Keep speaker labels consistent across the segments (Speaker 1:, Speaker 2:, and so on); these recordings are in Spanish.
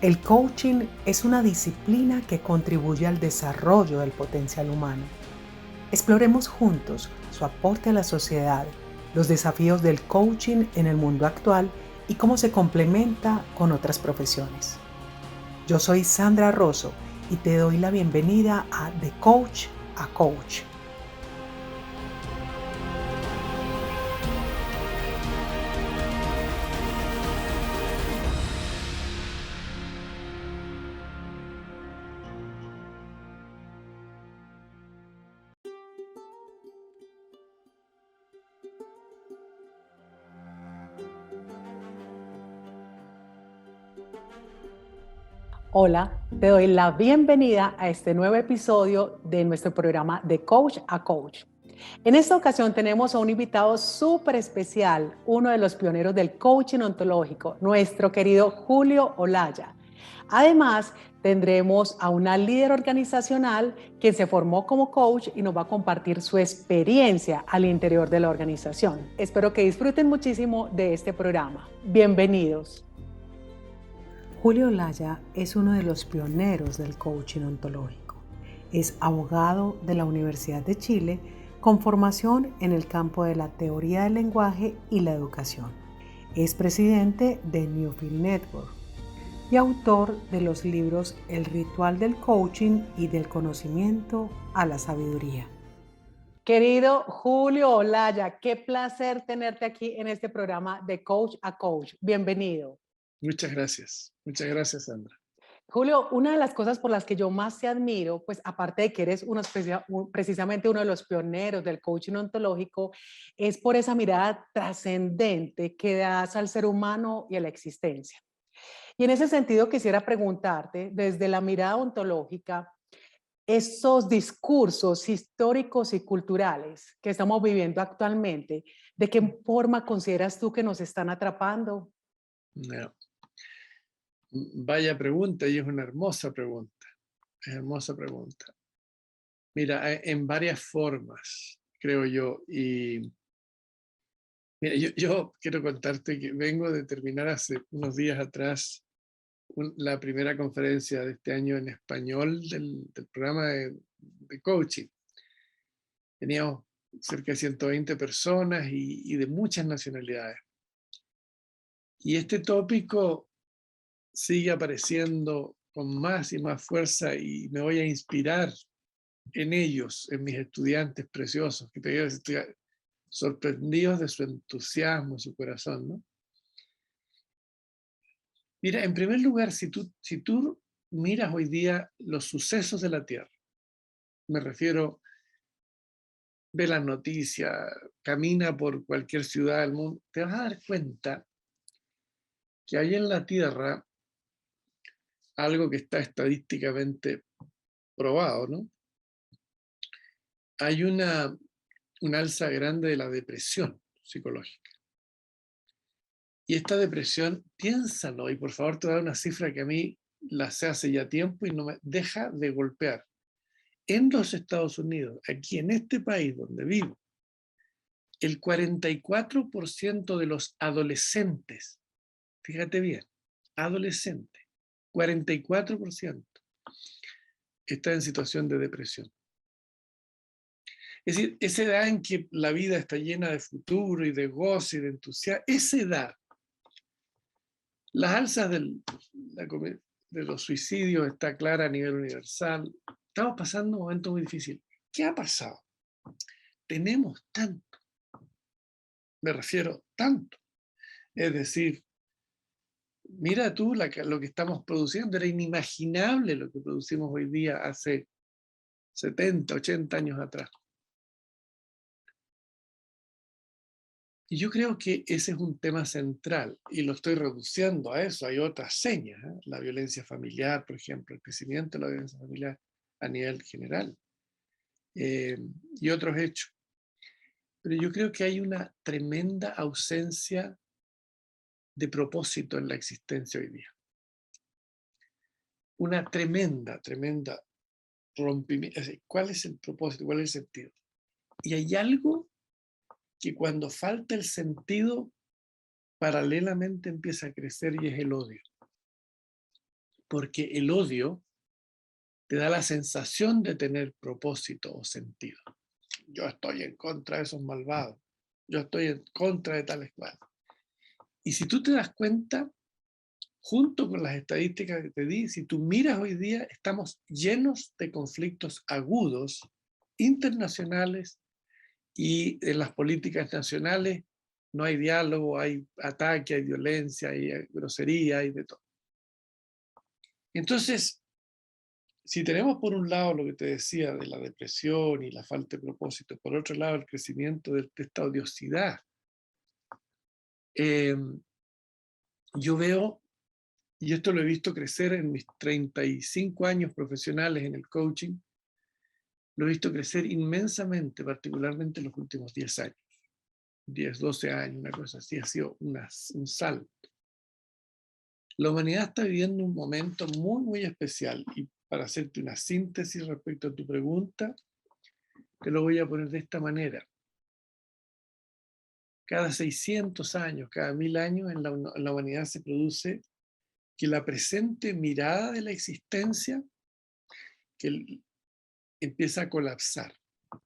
Speaker 1: El coaching es una disciplina que contribuye al desarrollo del potencial humano. Exploremos juntos su aporte a la sociedad, los desafíos del coaching en el mundo actual y cómo se complementa con otras profesiones. Yo soy Sandra Rosso y te doy la bienvenida a De Coach a Coach. Hola, te doy la bienvenida a este nuevo episodio de nuestro programa De Coach a Coach. En esta ocasión tenemos a un invitado súper especial, uno de los pioneros del coaching ontológico, nuestro querido Julio Olaya. Además, tendremos a una líder organizacional quien se formó como coach y nos va a compartir su experiencia al interior de la organización. Espero que disfruten muchísimo de este programa. Bienvenidos. Julio Olaya es uno de los pioneros del coaching ontológico. Es abogado de la Universidad de Chile con formación en el campo de la teoría del lenguaje y la educación. Es presidente de Newfield Network y autor de los libros El ritual del coaching y Del conocimiento a la sabiduría. Querido Julio Olaya, qué placer tenerte aquí en este programa de Coach a Coach. Bienvenido.
Speaker 2: Muchas gracias, Sandra.
Speaker 1: Julio, una de las cosas por las que yo más te admiro, pues aparte de que eres precisamente uno de los pioneros del coaching ontológico, es por esa mirada trascendente que das al ser humano y a la existencia. Y en ese sentido quisiera preguntarte, desde la mirada ontológica, esos discursos históricos y culturales que estamos viviendo actualmente, ¿de qué forma consideras tú que nos están atrapando?
Speaker 2: No, vaya pregunta, y es una hermosa pregunta. Es hermosa pregunta. Mira, en varias formas, creo yo. Y mira, yo quiero contarte que vengo de terminar hace unos días atrás la primera conferencia de este año en español del programa de coaching. Teníamos cerca de 120 personas y de muchas nacionalidades. Y este tópico sigue apareciendo con más y más fuerza y me voy a inspirar en ellos, en mis estudiantes preciosos, que te digo, estoy sorprendidos de su entusiasmo, su corazón, ¿no? Mira, en primer lugar, si tú miras hoy día los sucesos de la Tierra, me refiero, ve las noticias, camina por cualquier ciudad del mundo, te vas a dar cuenta que hay en la Tierra algo que está estadísticamente probado, ¿no? Hay un alza grande de la depresión psicológica. Y esta depresión, piénsalo, y por favor te voy a dar una cifra que a mí la sé hace ya tiempo y no me deja de golpear. En los Estados Unidos, aquí en este país donde vivo, el 44% de los adolescentes, fíjate bien, adolescentes, 44% está en situación de depresión. Es decir, esa edad en que la vida está llena de futuro y de goce y de entusiasmo, esa edad, las alzas de los suicidios está clara a nivel universal. Estamos pasando un momento muy difícil. ¿Qué ha pasado? Tenemos tanto, me refiero tanto. Es decir, mira tú lo que estamos produciendo. Era inimaginable lo que producimos hoy día hace 70, 80 años atrás. Y yo creo que ese es un tema central y lo estoy reduciendo a eso. Hay otras señas, ¿eh? La violencia familiar, por ejemplo, el crecimiento de la violencia familiar a nivel general, eh, y otros hechos. Pero yo creo que hay una tremenda ausencia de propósito en la existencia hoy día. Una tremenda rompimiento. ¿Cuál es el propósito? ¿Cuál es el sentido? Y hay algo que cuando falta el sentido, paralelamente empieza a crecer y es el odio. porque el odio te da la sensación de tener propósito o sentido. Yo estoy en contra de esos malvados. Yo estoy en contra de tales cosas. Y si tú te das cuenta, junto con las estadísticas que te di, si tú miras hoy día, estamos llenos de conflictos agudos, internacionales, y en las políticas nacionales no hay diálogo, hay ataque, hay violencia, hay grosería, hay de todo. Entonces, si tenemos por un lado lo que te decía de la depresión y la falta de propósito, por otro lado el crecimiento de esta odiosidad, yo veo, y esto lo he visto crecer en mis 35 años profesionales en el coaching, lo he visto crecer inmensamente, particularmente en los últimos 10 años, 10, 12 años, una cosa así, ha sido un salto. La humanidad está viviendo un momento muy, muy especial, y para hacerte una síntesis respecto a tu pregunta, te lo voy a poner de esta manera. Cada 600 años, cada 1000 años en la humanidad se produce que la presente mirada de la existencia empieza a colapsar. O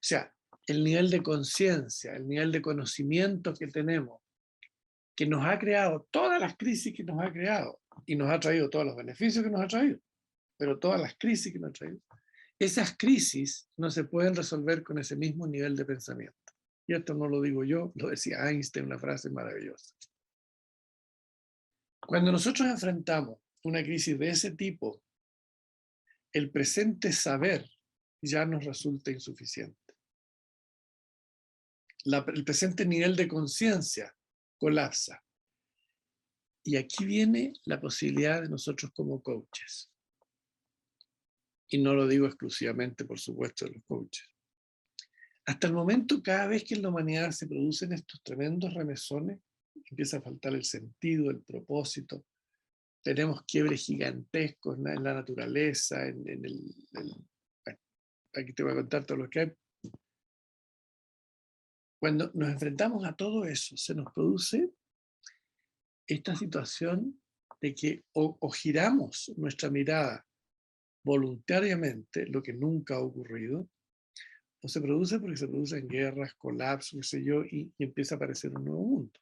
Speaker 2: sea, el nivel de conciencia, el nivel de conocimiento que tenemos, que nos ha creado todas las crisis que nos ha creado y nos ha traído todos los beneficios que nos ha traído, pero todas las crisis que nos ha traído, esas crisis no se pueden resolver con ese mismo nivel de pensamiento. Y esto no lo digo yo, lo decía Einstein, una frase maravillosa. Cuando nosotros enfrentamos una crisis de ese tipo, el presente saber ya nos resulta insuficiente. El presente nivel de conciencia colapsa. Y aquí viene la posibilidad de nosotros como coaches. Y no lo digo exclusivamente, por supuesto, de los coaches. Hasta el momento, cada vez que en la humanidad se producen estos tremendos remesones, empieza a faltar el sentido, el propósito. Tenemos quiebres gigantescos en la naturaleza, aquí te voy a contar todo lo que hay. Cuando nos enfrentamos a todo eso, se nos produce esta situación de que o giramos nuestra mirada voluntariamente, lo que nunca ha ocurrido, o se produce porque se producen guerras, colapsos, qué sé yo, y empieza a aparecer un nuevo mundo.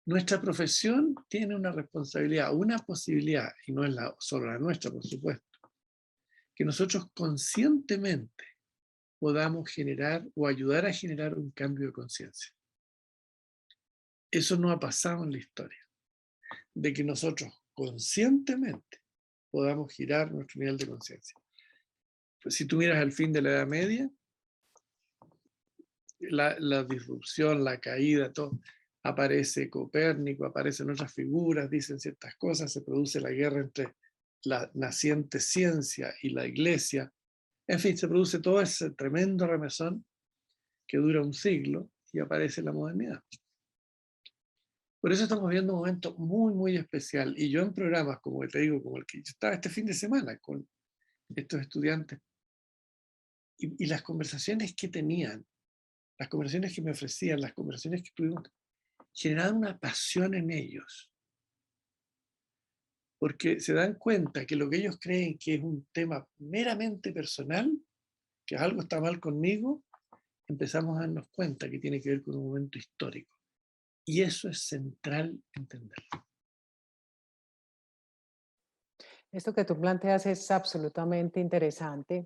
Speaker 2: Nuestra profesión tiene una responsabilidad, una posibilidad, y no es solo la nuestra, por supuesto, que nosotros conscientemente podamos generar o ayudar a generar un cambio de conciencia. Eso no ha pasado en la historia, de que nosotros conscientemente podamos girar nuestro nivel de conciencia. Pues si tú miras al fin de la Edad Media, la disrupción, la caída, todo, aparece Copérnico, aparecen otras figuras, dicen ciertas cosas, se produce la guerra entre la naciente ciencia y la iglesia. En fin, se produce todo ese tremendo remesón que dura un siglo y aparece la modernidad. Por eso estamos viendo un momento muy, muy especial. Y yo en programas, como te digo, como el que yo estaba este fin de semana con estos estudiantes, y las conversaciones que tenían, las conversaciones que me ofrecían, las conversaciones que tuvimos, generaban una pasión en ellos. Porque se dan cuenta que lo que ellos creen que es un tema meramente personal, que algo está mal conmigo, empezamos a darnos cuenta que tiene que ver con un momento histórico. Y eso es central entenderlo.
Speaker 1: Esto que tú planteas es absolutamente interesante.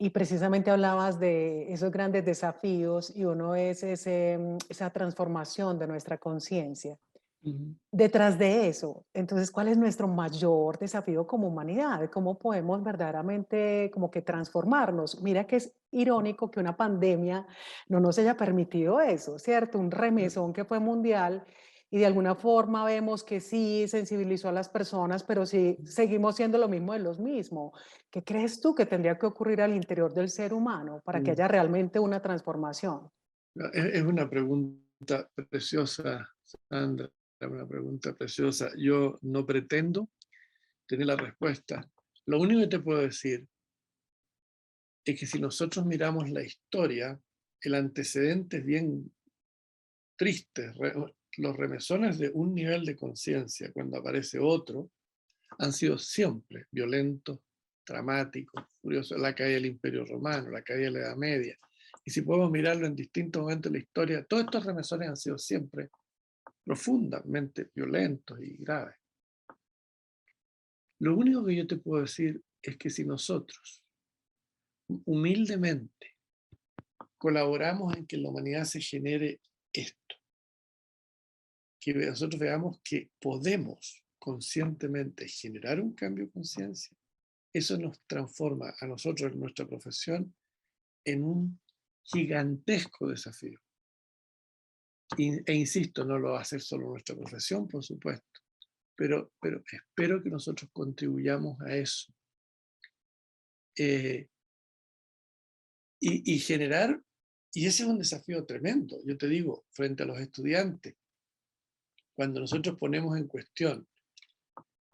Speaker 1: Y precisamente hablabas de esos grandes desafíos y uno es esa transformación de nuestra conciencia. Detrás de eso, entonces, ¿cuál es nuestro mayor desafío como humanidad? ¿Cómo podemos verdaderamente como que transformarnos? Mira que es irónico que una pandemia no nos haya permitido eso, ¿cierto? Un remesón que fue mundial y de alguna forma vemos que sí sensibilizó a las personas, pero sí seguimos siendo lo mismo de los mismos. ¿Qué crees tú que tendría que ocurrir al interior del ser humano para que haya realmente una transformación?
Speaker 2: Es una pregunta preciosa, Sandra, una pregunta preciosa. Yo no pretendo tener la respuesta. Lo único que te puedo decir es que si nosotros miramos la historia, el antecedente es bien tristes, los remesones de un nivel de conciencia cuando aparece otro, han sido siempre violentos, dramáticos, furiosos. La caída del Imperio Romano, la caída de la Edad Media. Y si podemos mirarlo en distintos momentos de la historia, todos estos remesones han sido siempre profundamente violentos y graves. Lo único que yo te puedo decir es que si nosotros humildemente colaboramos en que en la humanidad se genere esto, que nosotros veamos que podemos conscientemente generar un cambio de conciencia, eso nos transforma a nosotros en nuestra profesión en un gigantesco desafío. E insisto, no lo va a hacer solo nuestra profesión, por supuesto, pero espero que nosotros contribuyamos a eso. Y generar, y ese es un desafío tremendo, yo te digo, frente a los estudiantes, cuando nosotros ponemos en cuestión,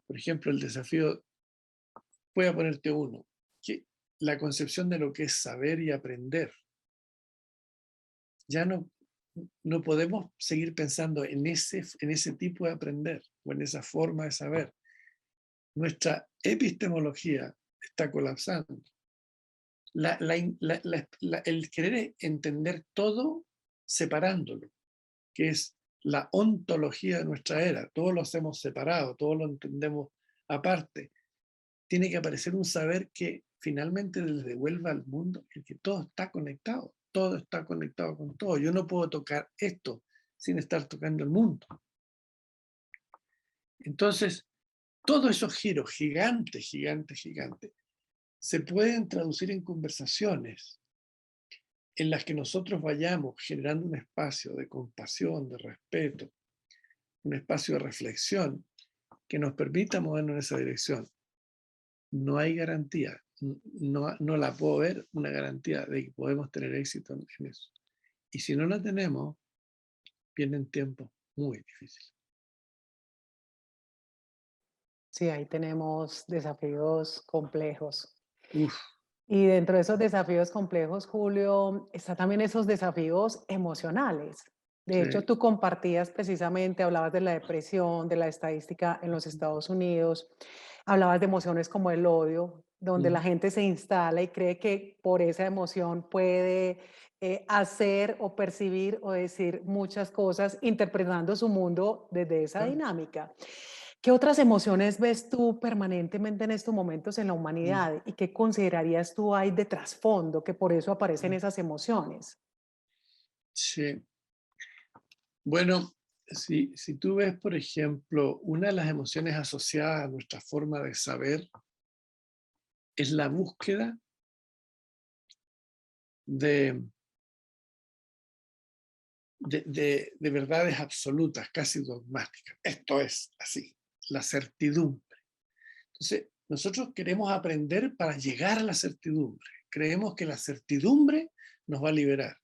Speaker 2: por ejemplo, el desafío, voy a ponerte uno, que la concepción de lo que es saber y aprender. Ya no podemos seguir pensando en ese tipo de aprender o en esa forma de saber. Nuestra epistemología está colapsando. El querer entender todo separándolo, que es la ontología de nuestra era, todo lo hacemos separado, todo lo entendemos aparte. Tiene que aparecer un saber que finalmente le devuelva al mundo el que todo está conectado con todo. Yo no puedo tocar esto sin estar tocando el mundo. Entonces, todos esos giros gigantes, se pueden traducir en conversaciones en las que nosotros vayamos generando un espacio de compasión, de respeto, un espacio de reflexión que nos permita movernos en esa dirección. No hay garantía, no la puedo ver una garantía de que podemos tener éxito en eso. Y si no la tenemos, vienen tiempos muy difíciles.
Speaker 1: Sí, ahí tenemos desafíos complejos.
Speaker 2: Uf,
Speaker 1: Y dentro de esos desafíos complejos, Julio, está también esos desafíos emocionales. De hecho,
Speaker 2: sí,
Speaker 1: tú compartías precisamente, hablabas de la depresión, de la estadística en los Estados Unidos, hablabas de emociones como el odio, donde la gente se instala y cree que por esa emoción puede hacer o percibir o decir muchas cosas, interpretando su mundo desde esa
Speaker 2: claro.
Speaker 1: dinámica. ¿Qué otras emociones ves tú permanentemente en estos momentos en la
Speaker 2: Mm,
Speaker 1: humanidad y qué considerarías tú hay de trasfondo que por eso aparecen
Speaker 2: mm.
Speaker 1: esas emociones?
Speaker 2: Sí. Bueno, si tú ves, por ejemplo, una de las emociones asociadas a nuestra forma de saber es la búsqueda de, de verdades absolutas, casi dogmáticas. Esto es así, la certidumbre. Entonces, nosotros queremos aprender para llegar a la certidumbre. Creemos que la certidumbre nos va a liberar.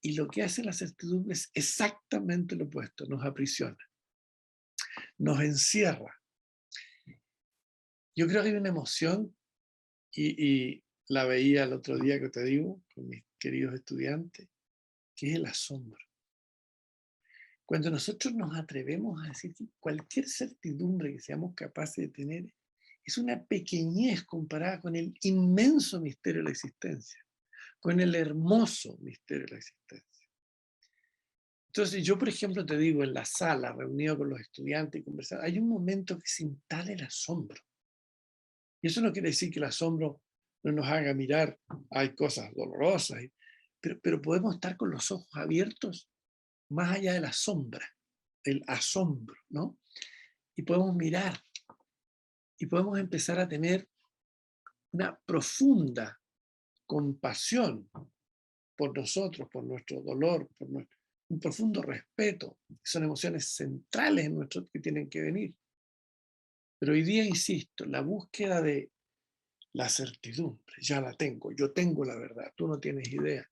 Speaker 2: Y lo que hace la certidumbre es exactamente lo opuesto, nos aprisiona, nos encierra. Yo creo que hay una emoción, y la veía el otro día que te digo, con mis queridos estudiantes, que es el asombro. Cuando nosotros nos atrevemos a decir que cualquier certidumbre que seamos capaces de tener es una pequeñez comparada con el inmenso misterio de la existencia, con el hermoso misterio de la existencia. Entonces yo, por ejemplo, te digo, en la sala, reunido con los estudiantes y conversando, hay un momento que se instala el asombro. Y eso no quiere decir que el asombro no nos haga mirar, hay cosas dolorosas, pero podemos estar con los ojos abiertos más allá de la sombra, del asombro, ¿no? Y podemos mirar y podemos empezar a tener una profunda compasión por nosotros, por nuestro dolor, un profundo respeto. Son emociones centrales en nuestro que tienen que venir. Pero hoy día, insisto, la búsqueda de la certidumbre, ya la tengo, yo tengo la verdad, tú no tienes idea.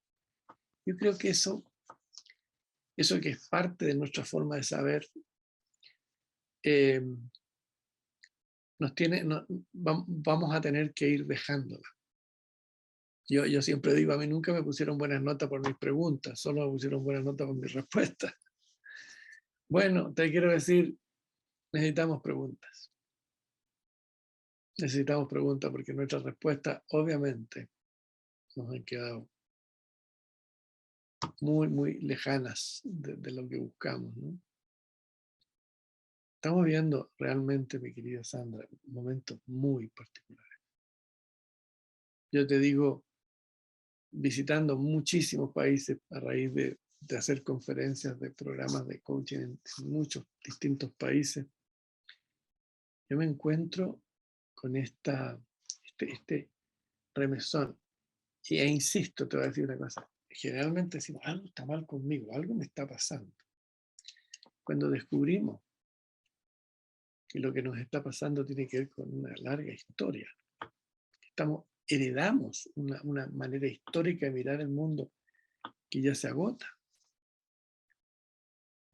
Speaker 2: Yo creo que eso que es parte de nuestra forma de saber, eh, vamos a tener que ir dejándola. Yo siempre digo, a mí nunca me pusieron buenas notas por mis preguntas, solo me pusieron buenas notas por mis respuestas. Bueno, te quiero decir, necesitamos preguntas. Necesitamos preguntas porque nuestras respuestas, obviamente, nos han quedado muy, muy lejanas de lo que buscamos, ¿no? Estamos viendo realmente, mi querida Sandra, momentos muy particulares. Yo te digo, visitando muchísimos países a raíz de hacer conferencias de programas de coaching en muchos distintos países, yo me encuentro con este remesón. E insisto, te voy a decir una cosa. Generalmente decimos, algo está mal conmigo, algo me está pasando. Cuando descubrimos que lo que nos está pasando tiene que ver con una larga historia, heredamos una manera histórica de mirar el mundo que ya se agota.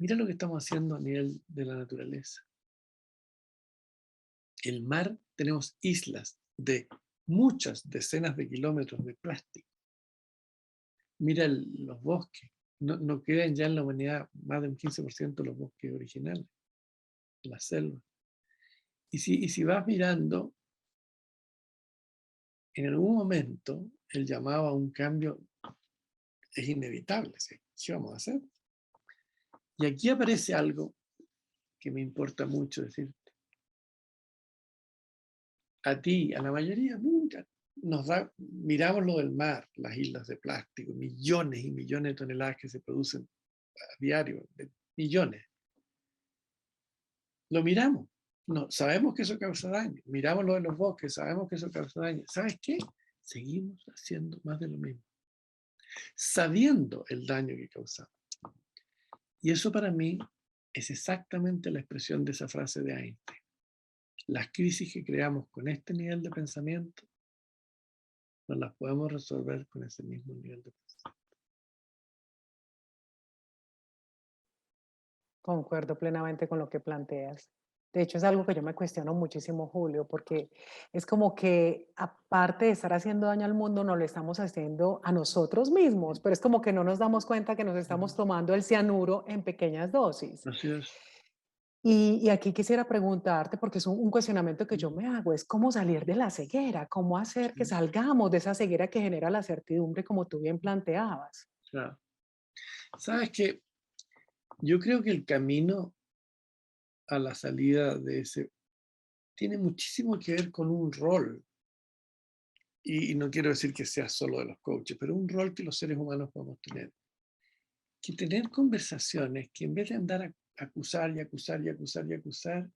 Speaker 2: Mira lo que estamos haciendo a nivel de la naturaleza. El mar, tenemos islas de muchas decenas de kilómetros de plástico. Mira los bosques. No quedan ya en la humanidad más de un 15% de los bosques originales, las selvas. Y si vas mirando, en algún momento el llamado a un cambio es inevitable. ¿Sí? ¿Qué vamos a hacer? Y aquí aparece algo que me importa mucho decirte. A ti, a la mayoría, nunca miramos lo del mar, las islas de plástico, millones y millones de toneladas que se producen a diario, millones. Lo miramos, no, sabemos que eso causa daño, miramos lo de los bosques, sabemos que eso causa daño. ¿Sabes qué? Seguimos haciendo más de lo mismo, sabiendo el daño que causamos. Y eso para mí es exactamente la expresión de esa frase de Einstein. Las crisis que creamos con este nivel de pensamiento no las podemos resolver con ese mismo nivel de pensamiento.
Speaker 1: Concuerdo plenamente con lo que planteas. De hecho, es algo que yo me cuestiono muchísimo, Julio, porque es como que aparte de estar haciendo daño al mundo, nos lo estamos haciendo a nosotros mismos, pero es como que no nos damos cuenta que nos estamos tomando el cianuro en pequeñas dosis.
Speaker 2: Así es.
Speaker 1: Y aquí quisiera preguntarte, porque es un cuestionamiento que yo me hago, es cómo salir de la ceguera, cómo hacer que
Speaker 2: Sí,
Speaker 1: salgamos de esa ceguera que genera la certidumbre, como tú bien planteabas.
Speaker 2: claro. ¿Sabes qué? Yo creo que el camino a la salida de ese tiene muchísimo que ver con un rol. Y no quiero decir que sea solo de los coaches, pero un rol que los seres humanos podemos tener. Que tener conversaciones que en vez de andar a acusar y acusar y acusar y acusar,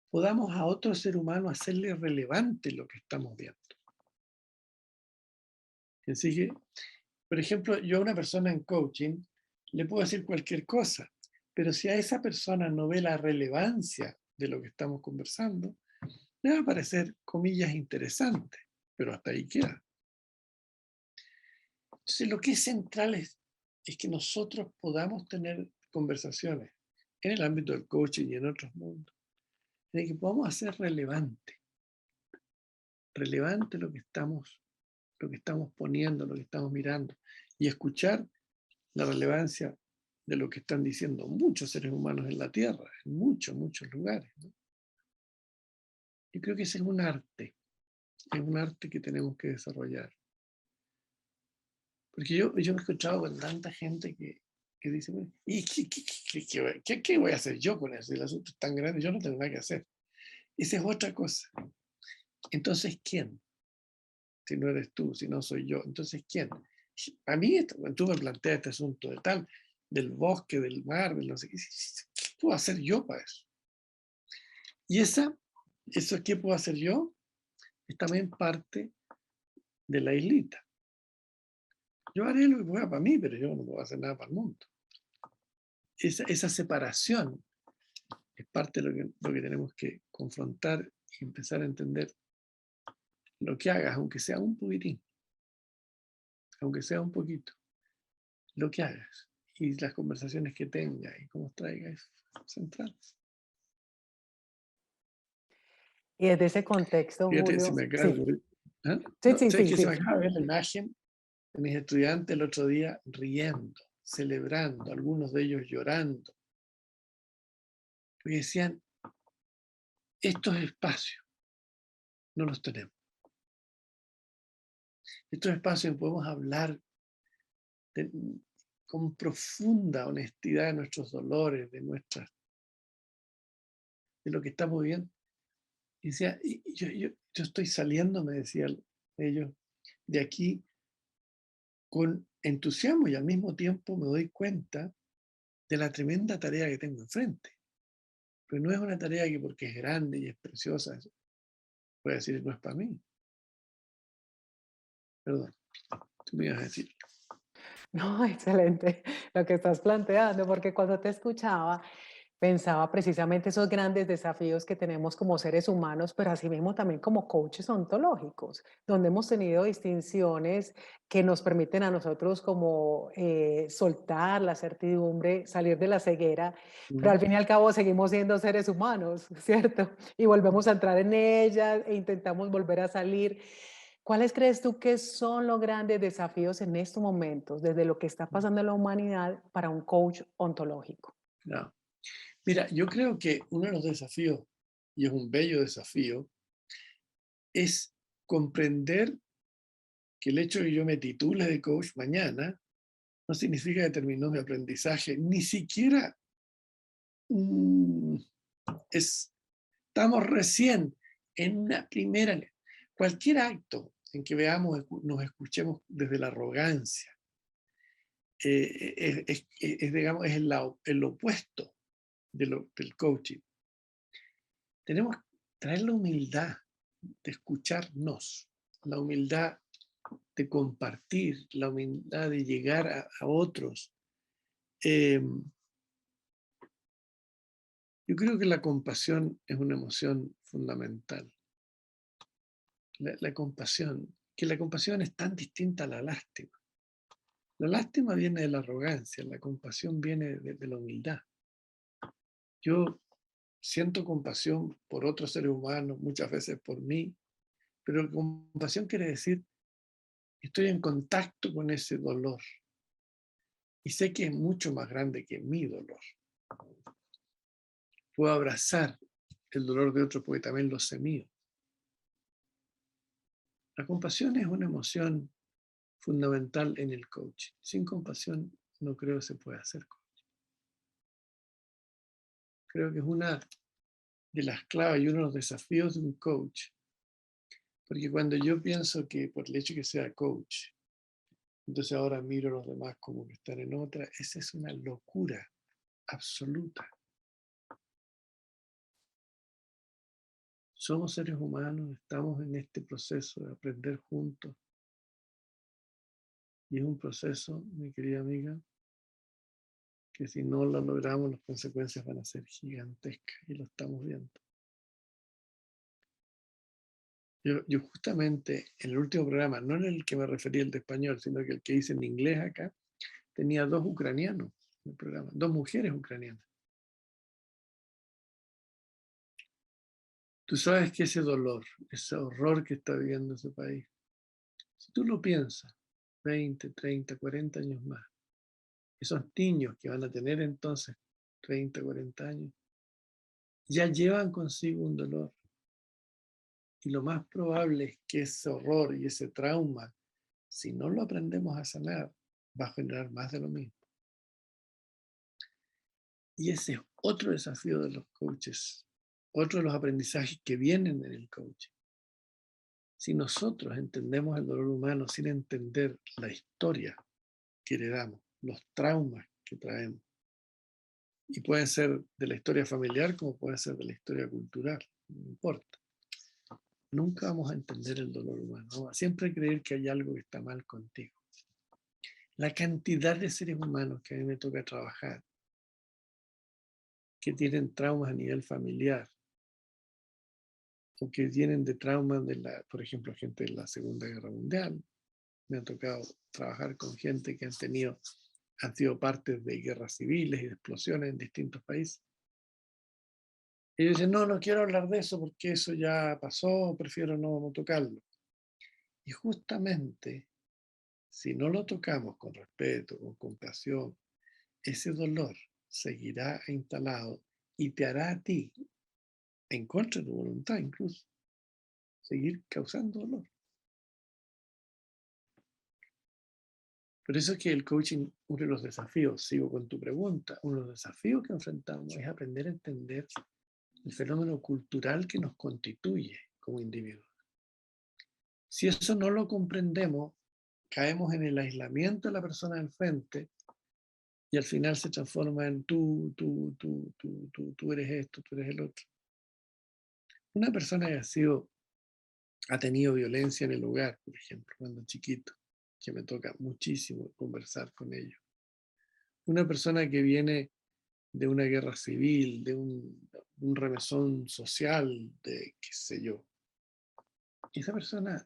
Speaker 2: podamos a otro ser humano hacerle relevante lo que estamos viendo. Así que, por ejemplo, yo a una persona en coaching le puedo decir cualquier cosa, pero si a esa persona no ve la relevancia de lo que estamos conversando, le va a parecer, comillas, interesante, pero hasta ahí queda. Entonces, lo que es central es que nosotros podamos tener conversaciones en el ámbito del coaching y en otros mundos, en el que podamos hacer relevante lo que estamos poniendo, lo que estamos mirando, y escuchar la relevancia de lo que están diciendo muchos seres humanos en la Tierra, en muchos, muchos lugares, ¿no? Yo creo que ese es un arte que tenemos que desarrollar. Porque yo me he escuchado con tanta gente que dice, bueno, ¿y qué voy a hacer yo con eso? El asunto es tan grande, yo no tengo nada que hacer. Esa es otra cosa. Entonces, ¿quién? Si no eres tú, si no soy yo, entonces, ¿quién? A mí, cuando tú me planteas este asunto del bosque, del mar, de no sé ¿qué puedo hacer yo para eso? Y eso ¿qué puedo hacer yo? Es también parte de la islita. Yo haré lo que pueda para mí, pero yo no puedo hacer nada para el mundo. Esa separación es parte de lo que tenemos que confrontar y empezar a entender. Lo que hagas, aunque sea un poquitín, aunque sea un poquito, lo que hagas y las conversaciones que tengas y cómo traigas es central.
Speaker 1: Y desde ese contexto,
Speaker 2: Fíjate, si
Speaker 1: Julio,
Speaker 2: me acaba de
Speaker 1: sí,
Speaker 2: ocurrir. ¿Ah?
Speaker 1: sí,
Speaker 2: No,
Speaker 1: sí,
Speaker 2: ¿sabes
Speaker 1: sí,
Speaker 2: qué? Se
Speaker 1: sí.
Speaker 2: me acaba de ver la imagen de mis estudiantes el otro día riendo, celebrando, algunos de ellos llorando, porque decían, estos espacios no los tenemos. Estos espacios podemos hablar de- con profunda honestidad de nuestros dolores, de lo que estamos viviendo. Y decía, yo estoy saliendo, me decían ellos, de aquí con entusiasmo y al mismo tiempo me doy cuenta de la tremenda tarea que tengo enfrente. Pero no es una tarea que porque es grande y es preciosa, voy a decir, no es para mí. Perdón, tú me ibas a decir.
Speaker 1: No, excelente lo que estás planteando, porque cuando te escuchaba, pensaba precisamente esos grandes desafíos que tenemos como seres humanos, pero asimismo también como coaches ontológicos, donde hemos tenido distinciones que nos permiten a nosotros como soltar la certidumbre, salir de la ceguera, pero
Speaker 2: Mm,
Speaker 1: al fin y al cabo seguimos siendo seres humanos, ¿cierto? Y volvemos a entrar en ellas e intentamos volver a salir. ¿Cuáles crees tú que son los grandes desafíos en estos momentos, desde lo que está
Speaker 2: mm,
Speaker 1: pasando en la humanidad para un coach ontológico?
Speaker 2: no. Mira, yo creo que uno de los desafíos, y es un bello desafío, es comprender que el hecho de que yo me titule de coach mañana no significa que terminó mi aprendizaje, ni siquiera mm, estamos recién en una primera. Cualquier acto en que veamos, nos escuchemos desde la arrogancia, digamos, es el opuesto del coaching. Tenemos que traer la humildad de escucharnos, la humildad de compartir, la humildad de llegar a otros. Eh, yo creo que la compasión es una emoción fundamental. La compasión, que la compasión es tan distinta a la lástima. La lástima viene de la arrogancia, la compasión viene de la humildad. Yo siento compasión por otros seres humanos, muchas veces por mí, pero compasión quiere decir que estoy en contacto con ese dolor y sé que es mucho más grande que mi dolor. Puedo abrazar el dolor de otro porque también lo sé mío. La compasión es una emoción fundamental en el coaching. Sin compasión no creo que se pueda hacer coaching. Creo que es una de las claves y uno de los desafíos de un coach. Porque cuando yo pienso que por el hecho de que sea coach, entonces ahora miro a los demás como que están en otra, esa es una locura absoluta. Somos seres humanos, estamos en este proceso de aprender juntos. Y es un proceso, mi querida amiga, que si no lo logramos, las consecuencias van a ser gigantescas y lo estamos viendo. Yo justamente en el último programa, no en el que me referí el de español, sino que el que hice en inglés acá, tenía dos ucranianos en el programa, dos mujeres ucranianas. Tú sabes que ese dolor, ese horror que está viviendo ese país, si tú lo piensas, 20, 30, 40 años más, esos niños que van a tener entonces 30, 40 años, ya llevan consigo un dolor. Y lo más probable es que ese horror y ese trauma, si no lo aprendemos a sanar, va a generar más de lo mismo. Y ese es otro desafío de los coaches, otro de los aprendizajes que vienen en el coaching. Si nosotros entendemos el dolor humano sin entender la historia que heredamos, los traumas que traemos, y pueden ser de la historia familiar como pueden ser de la historia cultural, no importa. Nunca vamos a entender el dolor humano, vamos a siempre creer que hay algo que está mal contigo. La cantidad de seres humanos que a mí me toca trabajar, que tienen traumas a nivel familiar, o que vienen de traumas por ejemplo, gente de la Segunda Guerra Mundial. Me ha tocado trabajar con gente que han sido parte de guerras civiles y de explosiones en distintos países. Ellos dicen, no, no quiero hablar de eso porque eso ya pasó, prefiero no tocarlo. Y justamente, si no lo tocamos con respeto, con compasión, ese dolor seguirá instalado y te hará a ti, en contra de tu voluntad incluso, seguir causando dolor. Por eso es que el coaching, uno de los desafíos, sigo con tu pregunta, uno de los desafíos que enfrentamos es aprender a entender el fenómeno cultural que nos constituye como individuos. Si eso no lo comprendemos, caemos en el aislamiento de la persona del frente y al final se transforma en tú eres esto, tú eres el otro. Una persona que ha tenido violencia en el hogar, por ejemplo, cuando chiquito, que me toca muchísimo conversar con ellos. Una persona que viene de una guerra civil, de un remesón social, de qué sé yo. Esa persona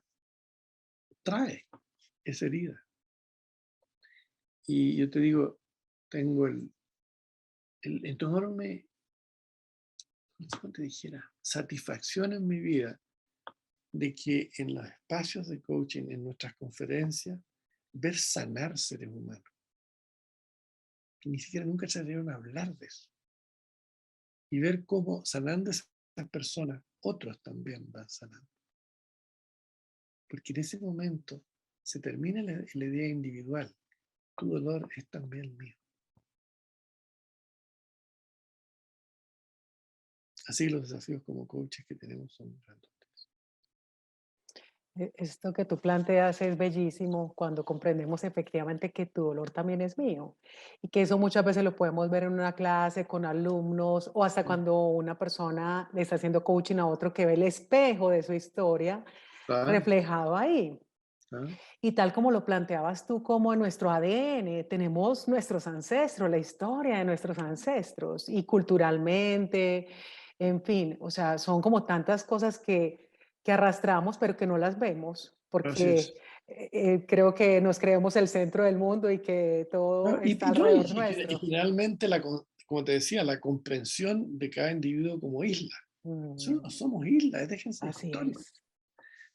Speaker 2: trae esa herida. Y yo te digo, tengo el enorme, ¿cómo te dijera? Satisfacción en mi vida de que en los espacios de coaching, en nuestras conferencias, ver sanar seres humanos. Que ni siquiera nunca se atrevieron a hablar de eso. Y ver cómo sanando esas personas, otros también van sanando. Porque en ese momento se termina la idea individual. Tu dolor es también mío. Así los desafíos como coaches que tenemos son grandes.
Speaker 1: Esto que tú planteas es bellísimo cuando comprendemos efectivamente que tu dolor también es mío y que eso muchas veces lo podemos ver en una clase con alumnos o hasta cuando una persona le está haciendo coaching a otro que ve el espejo de su historia
Speaker 2: Claro,
Speaker 1: reflejado ahí.
Speaker 2: claro.
Speaker 1: Y tal como lo planteabas tú, como en nuestro ADN tenemos nuestros ancestros, la historia de nuestros ancestros y culturalmente, en fin, o sea, son como tantas cosas que arrastramos pero que no las vemos
Speaker 2: Así
Speaker 1: porque
Speaker 2: es.
Speaker 1: creo que nos creemos el centro del mundo y que todo
Speaker 2: Claro,
Speaker 1: está
Speaker 2: no,
Speaker 1: alrededor
Speaker 2: y
Speaker 1: nuestro.
Speaker 2: finalmente, como te decía, la comprensión de cada individuo como isla. Nosotros no
Speaker 1: Mm,
Speaker 2: somos islas, déjense de
Speaker 1: así
Speaker 2: historia.
Speaker 1: es.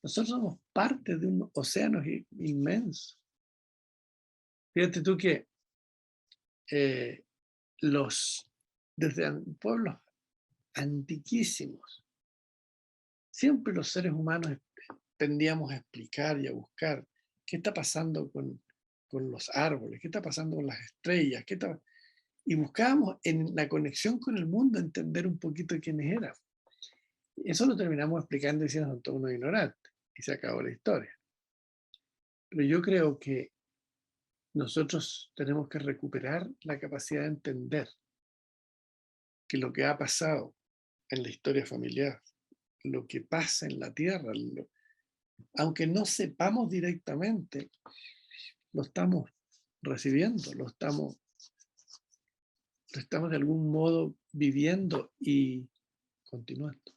Speaker 2: Nosotros somos parte de un océano inmenso. Fíjate tú que eh, los, desde pueblos antiquísimos, siempre los seres humanos tendíamos a explicar y a buscar qué está pasando con los árboles, qué está pasando con las estrellas, y buscábamos en la conexión con el mundo entender un poquito quiénes eran. Eso lo terminamos explicando diciendo son todos unos ignorantes y se acabó la historia. Pero yo creo que nosotros tenemos que recuperar la capacidad de entender que lo que ha pasado en la historia familiar, lo que pasa en la tierra, aunque no sepamos directamente, lo estamos recibiendo, lo estamos de algún modo viviendo y continuando.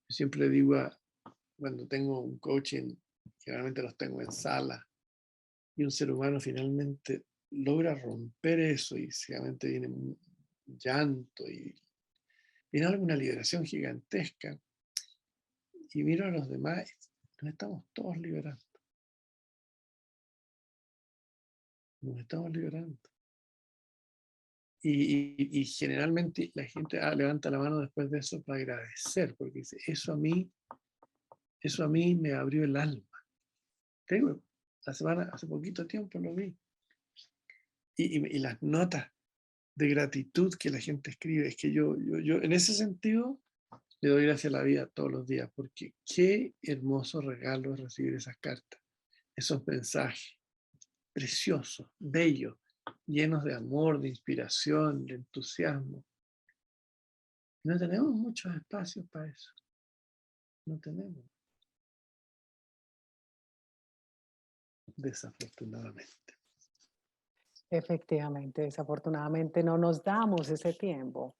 Speaker 2: Yo siempre le digo cuando tengo un coaching, generalmente los tengo en sala, y un ser humano finalmente logra romper eso y seguramente viene un llanto y viene alguna liberación gigantesca, y miro a los demás, nos estamos todos liberando, nos estamos liberando. Y generalmente la gente levanta la mano después de eso para agradecer, porque dice, eso a mí me abrió el alma. Tengo, hace poquito tiempo lo vi. Y las notas de gratitud que la gente escribe, es que yo en ese sentido le doy gracias a la vida todos los días, porque qué hermoso regalo es recibir esas cartas, esos mensajes preciosos, bellos, llenos de amor, de inspiración, de entusiasmo. No tenemos muchos espacios para eso, no tenemos, desafortunadamente.
Speaker 1: Efectivamente, desafortunadamente no nos damos ese tiempo.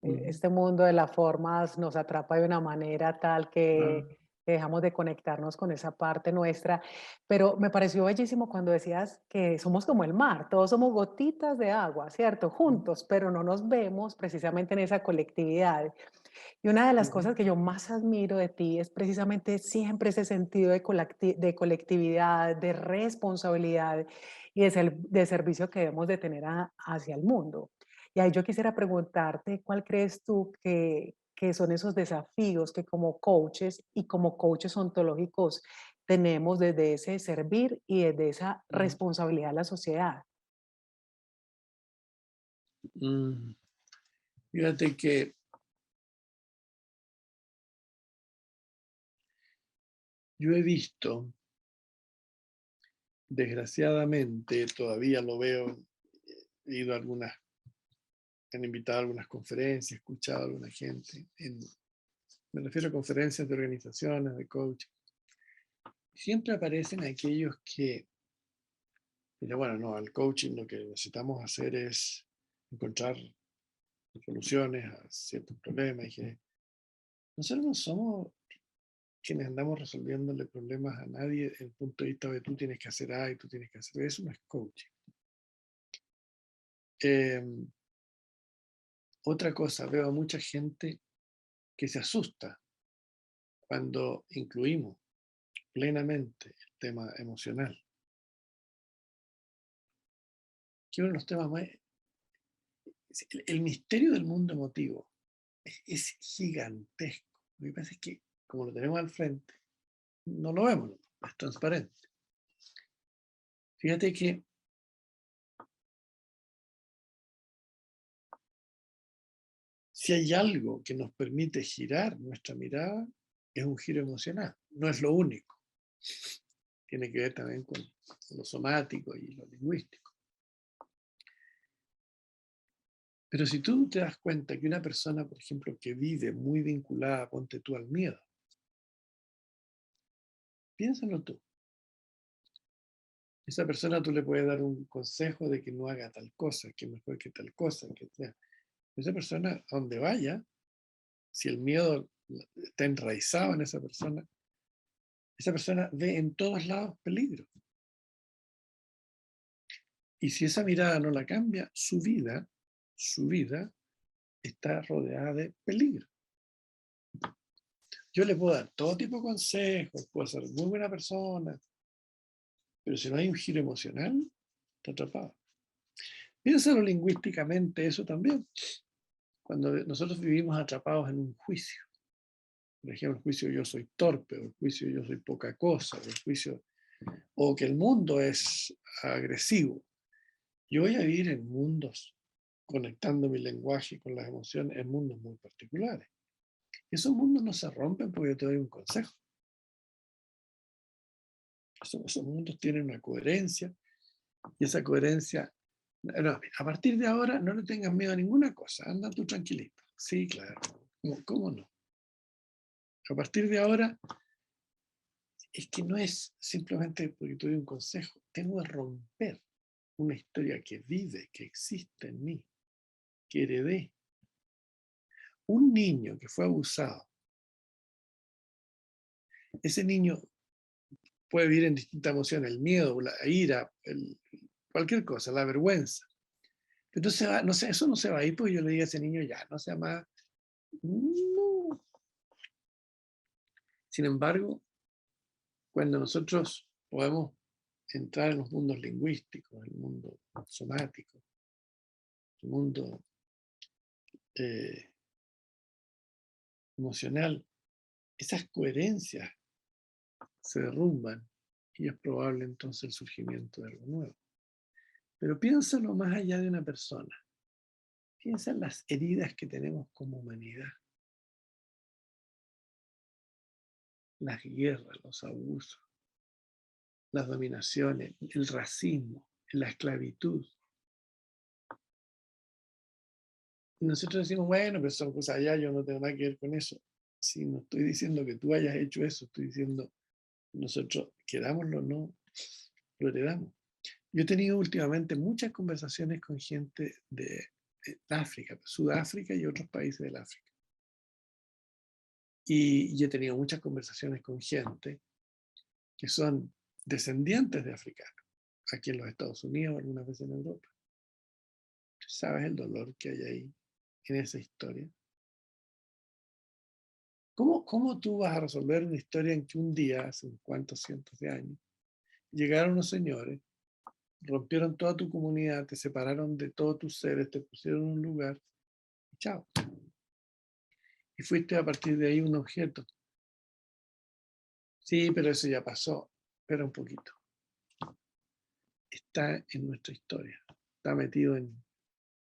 Speaker 2: Mm.
Speaker 1: Este mundo de las formas nos atrapa de una manera tal
Speaker 2: Ah,
Speaker 1: que dejamos de conectarnos con esa parte nuestra. Pero me pareció bellísimo cuando decías que somos como el mar, todos somos gotitas de agua, ¿cierto?
Speaker 2: mm,
Speaker 1: Juntos, pero no nos vemos precisamente en esa colectividad. Y una de las
Speaker 2: ujú,
Speaker 1: cosas que yo más admiro de ti es precisamente siempre ese sentido de colectividad, de responsabilidad y de servicio que debemos de tener hacia el mundo. Y ahí yo quisiera preguntarte, ¿cuál crees tú que son esos desafíos que como coaches y como coaches ontológicos tenemos desde ese servir y desde esa
Speaker 2: Mm,
Speaker 1: responsabilidad a la sociedad?
Speaker 2: mm. Fíjate que yo he visto, desgraciadamente, todavía lo veo, he ido a algunas, me han invitado a algunas conferencias, he escuchado a alguna gente, me refiero a conferencias de organizaciones, de coaching. Siempre aparecen aquellos que, mira, bueno, no, al coaching lo que necesitamos hacer es encontrar soluciones a ciertos problemas, y que nosotros no somos quienes andamos resolviéndole problemas a nadie desde el punto de vista de tú tienes que hacer A y tú tienes que hacer B. Eso no es coaching. Eh, Otra cosa, veo a mucha gente que se asusta cuando incluimos plenamente el tema emocional, que uno de los temas más... El misterio del mundo emotivo es gigantesco. Lo que pasa es que, como lo tenemos al frente, no lo vemos, ¿no? Es transparente. Fíjate que si hay algo que nos permite girar nuestra mirada, es un giro emocional. No es lo único. Tiene que ver también con lo somático y lo lingüístico. Pero si tú te das cuenta que una persona, por ejemplo, que vive muy vinculada, ponte tú al miedo, piénsalo tú. Esa persona tú le puedes dar un consejo de que no haga tal cosa, que mejor que tal cosa. Esa persona, a donde vaya, si el miedo está enraizado en esa persona ve en todos lados peligro. Y si esa mirada no la cambia, su vida está rodeada de peligro. Yo le puedo dar todo tipo de consejos, puedo ser muy buena persona, pero si no hay un giro emocional, está atrapado. Piénsalo lingüísticamente eso también. Cuando nosotros vivimos atrapados en un juicio, por ejemplo, el juicio yo soy torpe, o el juicio yo soy poca cosa, o el juicio, o que el mundo es agresivo. Yo voy a vivir en mundos, conectando mi lenguaje con las emociones, en mundos muy particulares. Esos mundos no se rompen porque yo te doy un consejo. Esos mundos tienen una coherencia y esa coherencia, no, a partir de ahora no le tengas miedo a ninguna cosa, anda tú tranquilito. Sí, claro, ¿cómo no? A partir de ahora es que no es simplemente porque te doy un consejo, tengo que romper una historia que vive, que existe en mí, que heredé. Un niño que fue abusado, ese niño puede vivir en distintas emociones, el miedo, la ira, cualquier cosa, la vergüenza. Entonces, no sé, eso no se va a ir porque yo le diga a ese niño, ya, no sea más. No. Sin embargo, cuando nosotros podemos entrar en los mundos lingüísticos, el mundo somático, el mundo eh, emocional, esas coherencias se derrumban y es probable entonces el surgimiento de algo nuevo. Pero piénsalo más allá de una persona. Piensa en las heridas que tenemos como humanidad, las guerras, los abusos, las dominaciones, el racismo, la esclavitud. Y nosotros decimos, bueno, pero son cosas allá, yo no tengo nada que ver con eso. Si no estoy diciendo que tú hayas hecho eso, estoy diciendo, nosotros, querámoslo o no, lo heredamos. Yo he tenido últimamente muchas conversaciones con gente de África, Sudáfrica y otros países del África. Y he tenido muchas conversaciones con gente que son descendientes de africanos, aquí en los Estados Unidos, algunas veces en Europa. ¿Sabes el dolor que hay ahí en esa historia? ¿Cómo tú vas a resolver una historia en que un día, hace unos cuantos cientos de años, llegaron unos señores rompieron toda tu comunidad, te separaron de todos tus seres, te pusieron en un lugar, y chao. Y fuiste a partir de ahí un objeto. Sí, pero eso ya pasó. Espera un poquito. Está en nuestra historia, está metido en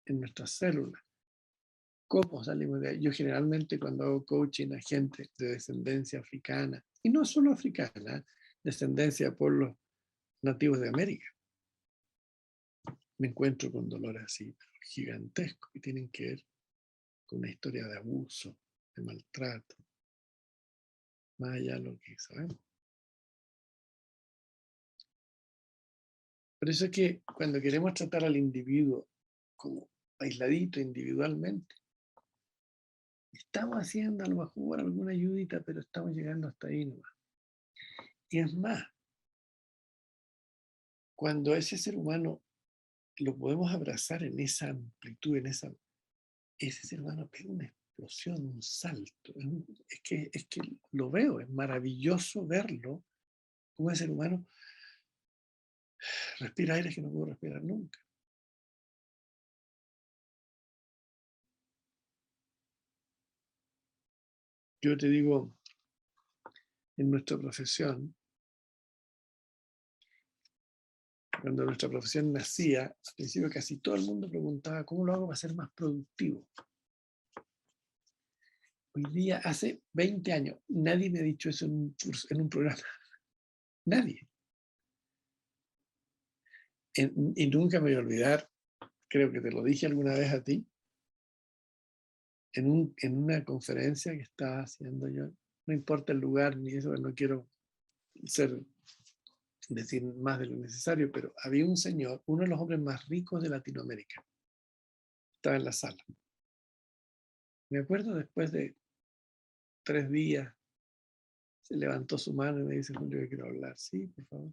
Speaker 2: nuestras células. ¿Cómo salimos de ahí? Yo generalmente cuando hago coaching a gente de descendencia africana, y no solo africana, descendencia por los nativos de América, me encuentro con dolores así gigantescos que tienen que ver con una historia de abuso, de maltrato, más allá de lo que sabemos. Por eso es que cuando queremos tratar al individuo como aisladito, individualmente, estamos haciendo a lo mejor alguna ayudita, pero estamos llegando hasta ahí nomás. Y es más, cuando ese ser humano lo podemos abrazar en esa amplitud, ese ser humano pega una explosión, un salto. Es que lo veo, es maravilloso verlo, como ese ser humano respira aire que no puedo respirar nunca. Yo te digo, en nuestra profesión, cuando nuestra profesión nacía, al principio casi todo el mundo preguntaba, ¿cómo lo hago para ser más productivo? Hoy día, hace 20 años, nadie me ha dicho eso en un programa. Nadie. Y nunca me voy a olvidar, creo que te lo dije alguna vez a ti, en una conferencia que estaba haciendo yo, no importa el lugar ni eso, no quiero decir más de lo necesario, pero había un señor, uno de los hombres más ricos de Latinoamérica, estaba en la sala. Me acuerdo después de 3 días, se levantó su mano y me dice, Julio, yo quiero hablar. Sí, por favor.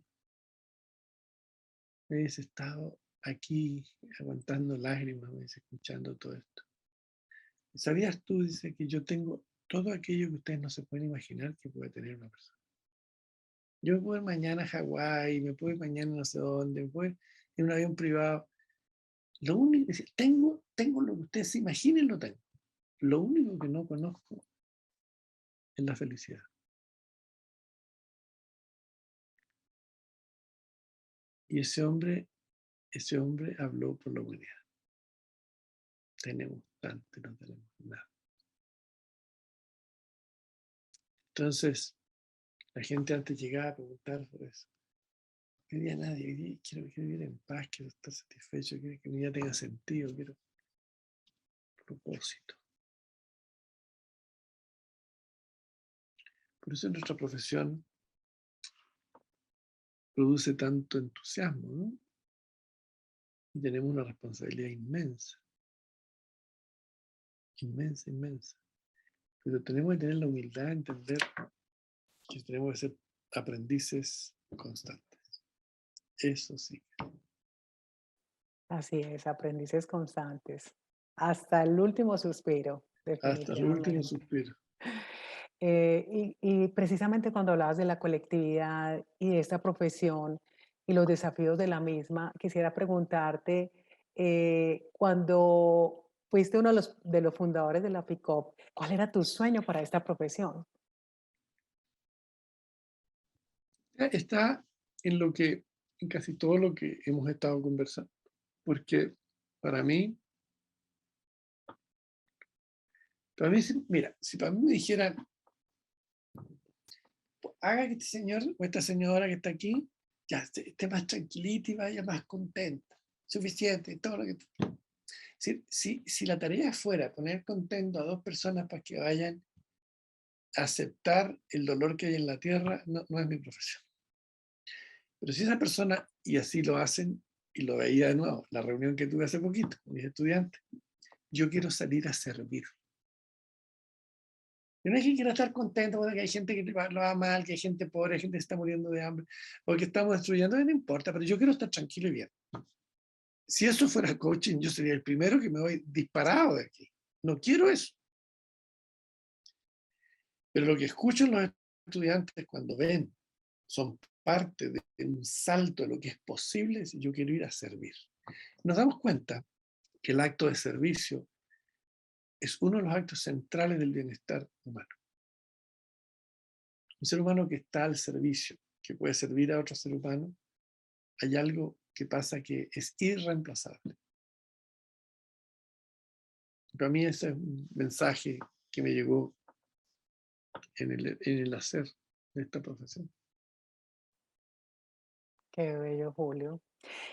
Speaker 2: Me dice, he estado aquí aguantando lágrimas, me dice, escuchando todo esto. ¿Sabías tú? Dice que yo tengo todo aquello que ustedes no se pueden imaginar que puede tener una persona. Yo me puedo ir mañana a Hawái, me puedo ir mañana no sé dónde, me puedo ir en un avión privado. Lo único, tengo lo que ustedes se imaginen, lo tengo. Lo único que no conozco es la felicidad. Y ese hombre habló por la humanidad. Tenemos tanto y no tenemos nada. Entonces, la gente antes llegaba a preguntar por eso. No quería nadie, quiero vivir en paz, quiero estar satisfecho, quiero que mi vida tenga sentido, quiero propósito. Por eso nuestra profesión produce tanto entusiasmo, ¿no? Y tenemos una responsabilidad inmensa, inmensa, inmensa. Pero tenemos que tener la humildad de entender que tenemos que ser aprendices constantes. Eso sí.
Speaker 1: Así es, aprendices constantes, hasta el último suspiro,
Speaker 2: Hasta el último
Speaker 1: definitivamente.
Speaker 2: suspiro.
Speaker 1: Y precisamente cuando hablabas de la colectividad y de esta profesión y los desafíos de la misma, quisiera preguntarte, cuando fuiste uno de los fundadores de la FICOP, ¿cuál era tu sueño para esta profesión?
Speaker 2: Está en casi todo lo que hemos estado conversando. Porque para mí, mira, si para mí me dijeran, haga que este señor o esta señora que está aquí, ya esté más tranquilita y vaya más contenta, suficiente, todo lo que... Si la tarea fuera poner contento a 2 personas para que vayan a aceptar el dolor que hay en la tierra, no es mi profesión. Pero si esa persona, y así lo hacen, y lo veía de nuevo, la reunión que tuve hace poquito con mis estudiantes, yo quiero salir a servir. Yo no es que quiera estar contento porque hay gente que lo va mal, que hay gente pobre, hay gente que está muriendo de hambre, o que estamos destruyendo, no importa, pero yo quiero estar tranquilo y bien. Si eso fuera coaching, yo sería el primero que me voy disparado de aquí. No quiero eso. Pero lo que escuchan los estudiantes cuando ven, son parte de un salto de lo que es posible si yo quiero ir a servir. Nos damos cuenta que el acto de servicio es uno de los actos centrales del bienestar humano. Un ser humano que está al servicio, que puede servir a otro ser humano, hay algo que pasa que es irreemplazable. Para mí ese es un mensaje que me llegó en el hacer de esta profesión.
Speaker 1: Qué bello, Julio.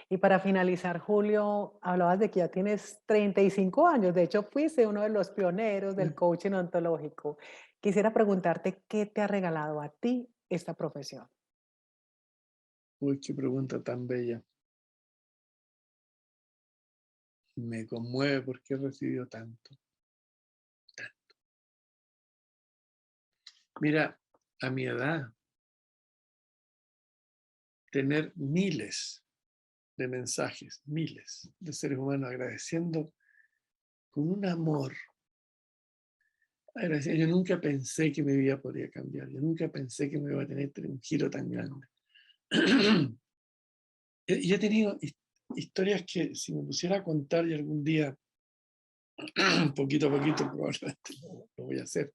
Speaker 1: Y para finalizar, Julio, hablabas de que ya tienes 35 años. De hecho, fuiste uno de los pioneros del coaching ontológico. Quisiera preguntarte qué te ha regalado a ti esta profesión.
Speaker 2: Uy, qué pregunta tan bella. Me conmueve porque he recibido tanto. Mira, a mi edad, tener miles de mensajes, miles de seres humanos agradeciendo con un amor. Yo nunca pensé que mi vida podría cambiar. Yo nunca pensé que me iba a tener un giro tan grande. Y he tenido historias que si me pusiera a contar y algún día, poquito a poquito, probablemente lo voy a hacer.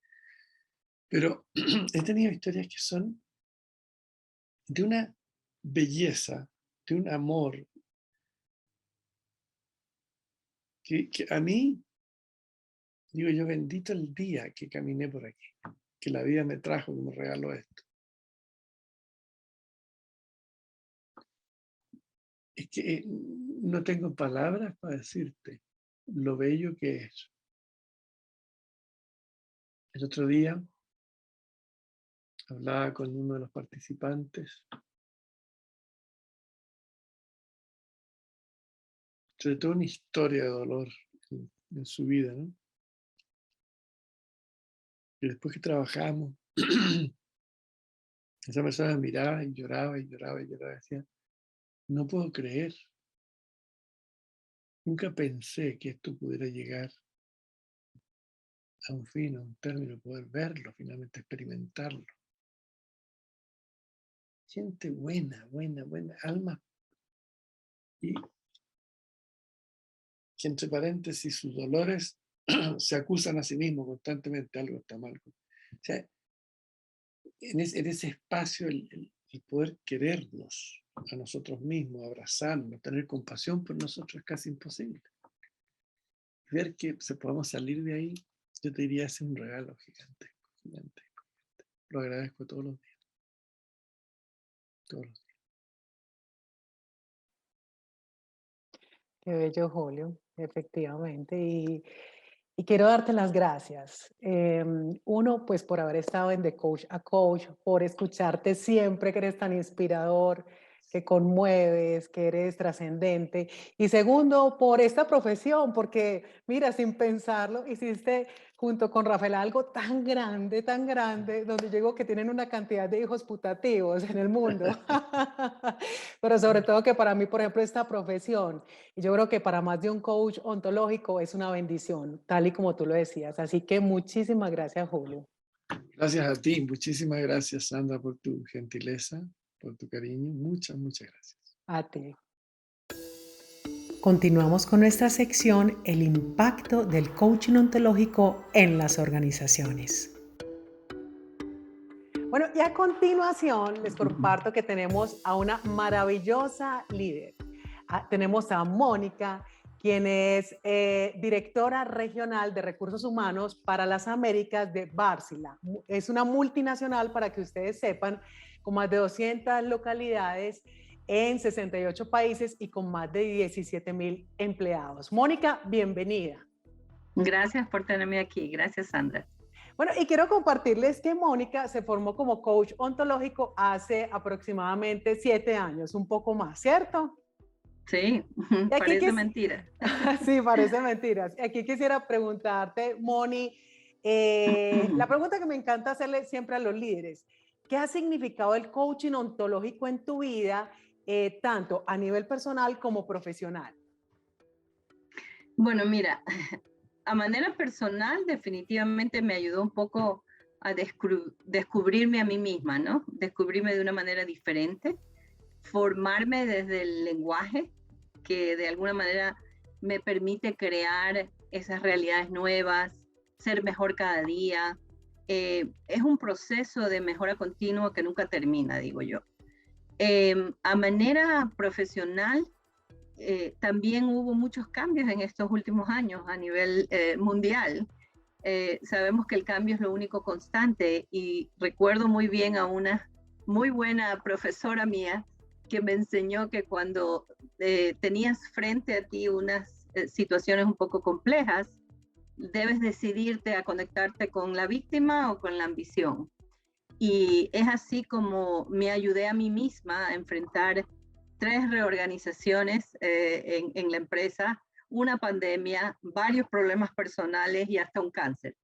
Speaker 2: Pero he tenido historias que son de una belleza, de un amor, que a mí, digo yo, bendito el día que caminé por aquí, que la vida me trajo, que me regaló esto. Es que no tengo palabras para decirte lo bello que es. El otro día hablaba con uno de los participantes sobre toda una historia de dolor en su vida, ¿no? Y después que trabajamos, esa persona me miraba y lloraba y lloraba y lloraba. Decía, no puedo creer, nunca pensé que esto pudiera llegar a un fin, a un término, poder verlo, finalmente experimentarlo. Gente buena, buena, buena, alma. Y que entre paréntesis sus dolores se acusan a sí mismos constantemente, algo está mal. O sea, en ese espacio el poder querernos a nosotros mismos, abrazarnos, tener compasión por nosotros es casi imposible. Ver que se podamos salir de ahí, yo te diría, es un regalo gigantesco, gigantesco. Lo agradezco todos los días. Todos los días.
Speaker 1: Qué bello, Julio, efectivamente. Y quiero darte las gracias. Uno, pues por haber estado en The Coach a Coach, por escucharte siempre, que eres tan inspirador, que conmueves, que eres trascendente. Y segundo, por esta profesión, porque mira, sin pensarlo, hiciste junto con Rafael algo tan grande, donde llegó que tienen una cantidad de hijos putativos en el mundo. Pero sobre todo que para mí, por ejemplo, esta profesión, y yo creo que para más de un coach ontológico es una bendición, tal y como tú lo decías. Así que muchísimas gracias, Julio.
Speaker 2: Gracias a ti, muchísimas gracias, Sandra, por tu gentileza, por tu cariño. Muchas, muchas gracias.
Speaker 1: A ti. Continuamos con nuestra sección, el impacto del coaching ontológico en las organizaciones. Bueno, y a continuación les comparto que tenemos a una maravillosa líder. Tenemos a Mónica, quien es directora regional de recursos humanos para las Américas de Bárcila. Es una multinacional, para que ustedes sepan, con más de 200 localidades en 68 países y con más de 17,000 empleados. Mónica, bienvenida.
Speaker 3: Gracias por tenerme aquí. Gracias, Sandra.
Speaker 1: Bueno, y quiero compartirles que Mónica se formó como coach ontológico hace aproximadamente 7 años, un poco más, ¿cierto?
Speaker 3: Sí, parece mentira.
Speaker 1: Sí, parece mentira. Aquí quisiera preguntarte, Moni, la pregunta que me encanta hacerle siempre a los líderes, ¿qué ha significado el coaching ontológico en tu vida, tanto a nivel personal como profesional?
Speaker 3: Bueno, mira, a manera personal definitivamente me ayudó un poco a descubrirme a mí misma, ¿no? Descubrirme de una manera diferente, formarme desde el lenguaje, que de alguna manera me permite crear esas realidades nuevas, ser mejor cada día. Es un proceso de mejora continua que nunca termina, digo yo. A manera profesional, también hubo muchos cambios en estos últimos años a nivel mundial. Sabemos que el cambio es lo único constante y recuerdo muy bien a una muy buena profesora mía que me enseñó que cuando tenías frente a ti unas situaciones un poco complejas, debes decidirte a conectarte con la víctima o con la ambición. Y es así como me ayudé a mí misma a enfrentar 3 reorganizaciones en la empresa, una pandemia, varios problemas personales y hasta un cáncer.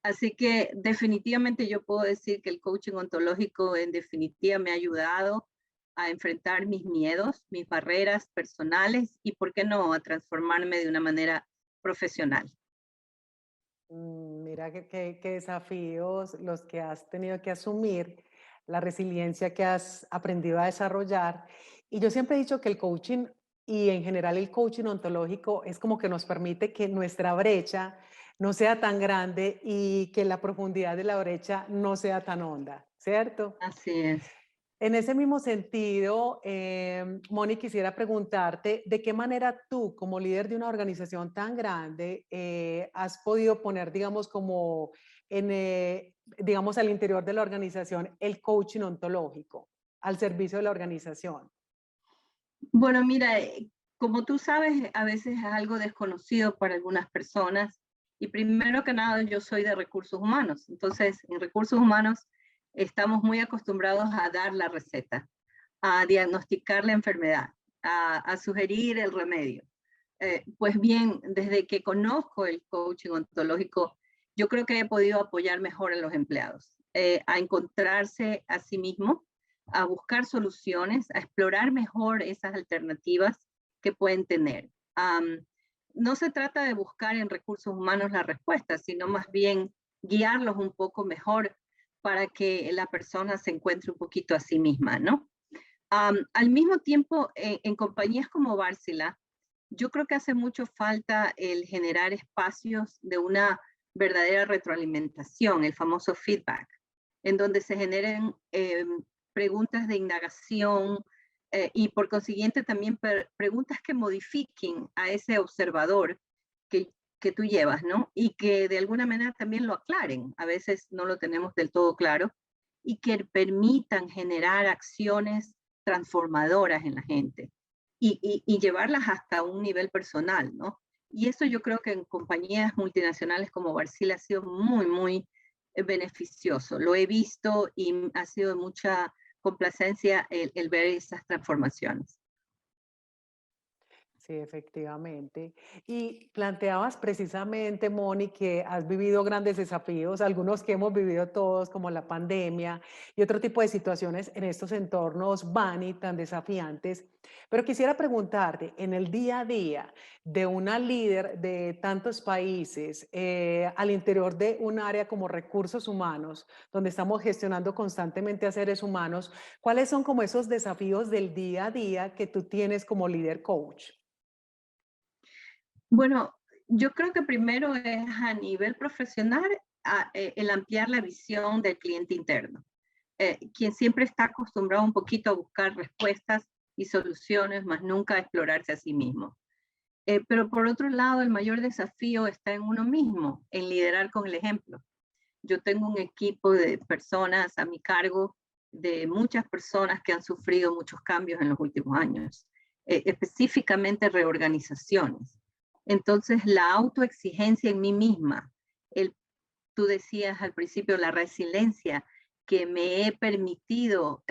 Speaker 3: Así que definitivamente yo puedo decir que el coaching ontológico en definitiva me ha ayudado a enfrentar mis miedos, mis barreras personales y, ¿por qué no?, a transformarme de una manera profesional.
Speaker 1: Mira qué desafíos los que has tenido que asumir, la resiliencia que has aprendido a desarrollar. Y yo siempre he dicho que el coaching y en general el coaching ontológico es como que nos permite que nuestra brecha no sea tan grande y que la profundidad de la brecha no sea tan honda, ¿cierto?
Speaker 3: Así es.
Speaker 1: En ese mismo sentido, Moni, quisiera preguntarte, ¿de qué manera tú, como líder de una organización tan grande, has podido poner, digamos, como digamos, al interior de la organización el coaching ontológico al servicio de la organización?
Speaker 3: Bueno, mira, como tú sabes, a veces es algo desconocido para algunas personas. Y primero que nada, yo soy de recursos humanos. Entonces, en recursos humanos estamos muy acostumbrados a dar la receta, a diagnosticar la enfermedad, a sugerir el remedio. Pues bien, desde que conozco el coaching ontológico, yo creo que he podido apoyar mejor a los empleados, a encontrarse a sí mismos, a buscar soluciones, a explorar mejor esas alternativas que pueden tener. No se trata de buscar en recursos humanos la respuesta, sino más bien guiarlos un poco mejor para que la persona se encuentre un poquito a sí misma, ¿no? Al mismo tiempo, en compañías como Wärtsilä, yo creo que hace mucho falta el generar espacios de una verdadera retroalimentación, el famoso feedback, en donde se generen preguntas de indagación y por consiguiente también preguntas que modifiquen a ese observador que tú llevas, ¿no? Y que de alguna manera también lo aclaren. A veces no lo tenemos del todo claro y que permitan generar acciones transformadoras en la gente y llevarlas hasta un nivel personal, ¿no? Y eso yo creo que en compañías multinacionales como Wärtsilä ha sido muy, muy beneficioso. Lo he visto y ha sido de mucha complacencia el ver esas transformaciones.
Speaker 1: Sí, efectivamente. Y planteabas precisamente, Moni, que has vivido grandes desafíos, algunos que hemos vivido todos, como la pandemia y otro tipo de situaciones en estos entornos Bani tan desafiantes. Pero quisiera preguntarte, en el día a día de una líder de tantos países, al interior de un área como recursos humanos, donde estamos gestionando constantemente a seres humanos, ¿cuáles son como esos desafíos del día a día que tú tienes como líder coach?
Speaker 3: Bueno, yo creo que primero es a nivel profesional el ampliar la visión del cliente interno, quien siempre está acostumbrado un poquito a buscar respuestas y soluciones, más nunca a explorarse a sí mismo. Pero por otro lado, el mayor desafío está en uno mismo, en liderar con el ejemplo. Yo tengo un equipo de personas a mi cargo, de muchas personas que han sufrido muchos cambios en los últimos años, específicamente reorganizaciones. Entonces, la autoexigencia en mí misma, tú decías al principio, la resiliencia que me he permitido,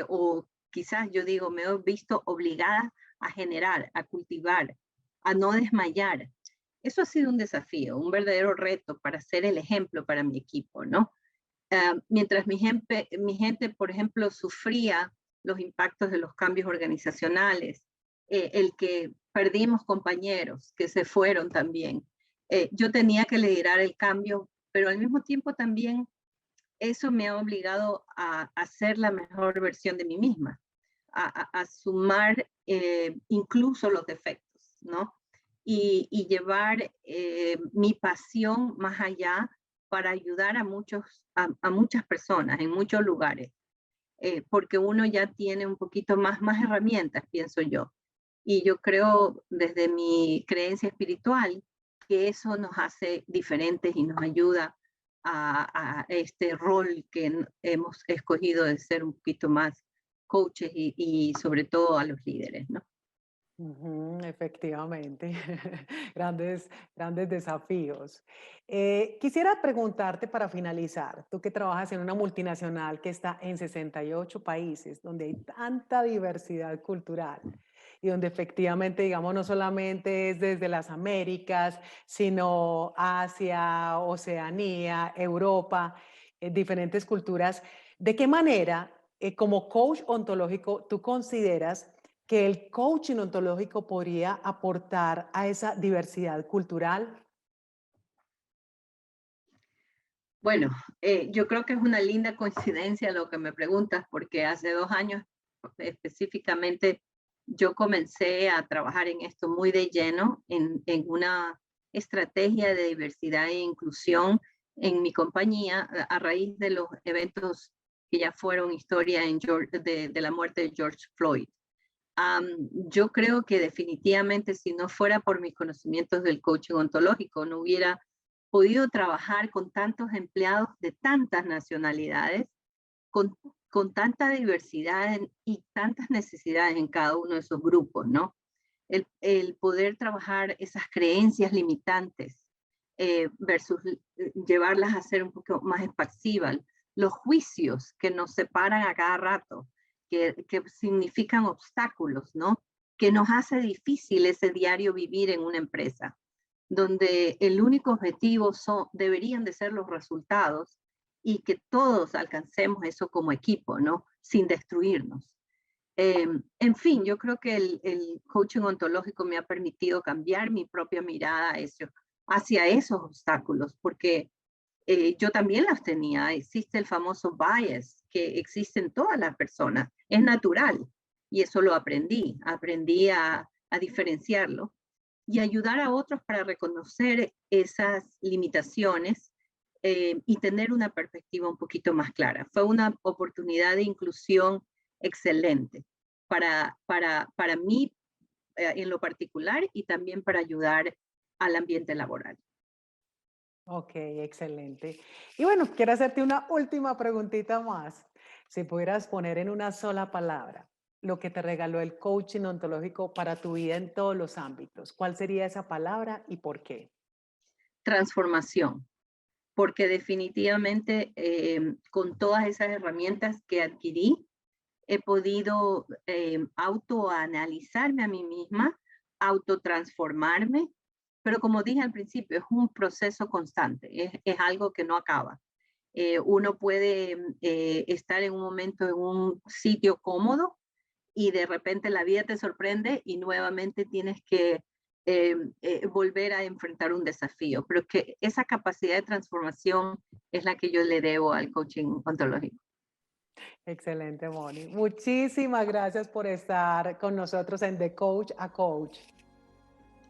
Speaker 3: o quizás yo digo, me he visto obligada a generar, a cultivar, a no desmayar. Eso ha sido un desafío, un verdadero reto para ser el ejemplo para mi equipo, ¿no? Mientras mi gente, por ejemplo, sufría los impactos de los cambios organizacionales, el que perdimos compañeros que se fueron también. Yo tenía que liderar el cambio, pero al mismo tiempo también eso me ha obligado a ser la mejor versión de mí misma, a sumar incluso los defectos, ¿no? Y llevar mi pasión más allá para ayudar a muchas personas en muchos lugares, porque uno ya tiene un poquito más herramientas, pienso yo. Y yo creo desde mi creencia espiritual que eso nos hace diferentes y nos ayuda a este rol que hemos escogido de ser un poquito más coaches y sobre todo a los líderes, ¿no?
Speaker 1: Ujú, efectivamente, grandes desafíos. Quisiera preguntarte para finalizar, tú que trabajas en una multinacional que está en 68 países, donde hay tanta diversidad cultural y donde efectivamente, digamos, no solamente es desde las Américas, sino Asia, Oceanía, Europa, diferentes culturas, ¿de qué manera, como coach ontológico, tú consideras que el coaching ontológico podría aportar a esa diversidad cultural?
Speaker 3: Bueno, yo creo que es una linda coincidencia lo que me preguntas, porque hace 2 años específicamente yo comencé a trabajar en esto muy de lleno, en una estrategia de diversidad e inclusión en mi compañía a raíz de los eventos que ya fueron historia de la muerte de George Floyd. Yo creo que definitivamente si no fuera por mis conocimientos del coaching ontológico, no hubiera podido trabajar con tantos empleados de tantas nacionalidades, con, con tanta diversidad y tantas necesidades en cada uno de esos grupos, ¿no? El poder trabajar esas creencias limitantes versus llevarlas a ser un poco más expansivas, los juicios que nos separan a cada rato, que significan obstáculos, ¿no? Que nos hace difícil ese diario vivir en una empresa, donde el único objetivo deberían de ser los resultados y que todos alcancemos eso como equipo, ¿no? Sin destruirnos. En fin, yo creo que el coaching ontológico me ha permitido cambiar mi propia mirada hacia esos obstáculos, porque yo también las tenía. Existe el famoso bias que existe en todas las personas, es natural y eso lo aprendí a diferenciarlo y ayudar a otros para reconocer esas limitaciones y tener una perspectiva un poquito más clara. Fue una oportunidad de inclusión excelente para mí en lo particular y también para ayudar al ambiente laboral.
Speaker 1: Ok, excelente. Y bueno, quiero hacerte una última preguntita más. Si pudieras poner en una sola palabra lo que te regaló el coaching ontológico para tu vida en todos los ámbitos, ¿cuál sería esa palabra y por qué?
Speaker 3: Transformación, porque definitivamente con todas esas herramientas que adquirí, he podido autoanalizarme a mí misma, autotransformarme, pero como dije al principio, es un proceso constante, es algo que no acaba. Uno puede estar en un momento en un sitio cómodo y de repente la vida te sorprende y nuevamente tienes que volver a enfrentar un desafío. Pero que esa capacidad de transformación es la que yo le debo al coaching ontológico.
Speaker 1: Excelente, Moni. Muchísimas gracias por estar con nosotros en The Coach a Coach.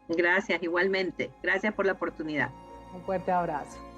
Speaker 3: Gracias, igualmente. Gracias por la oportunidad.
Speaker 1: Un fuerte abrazo.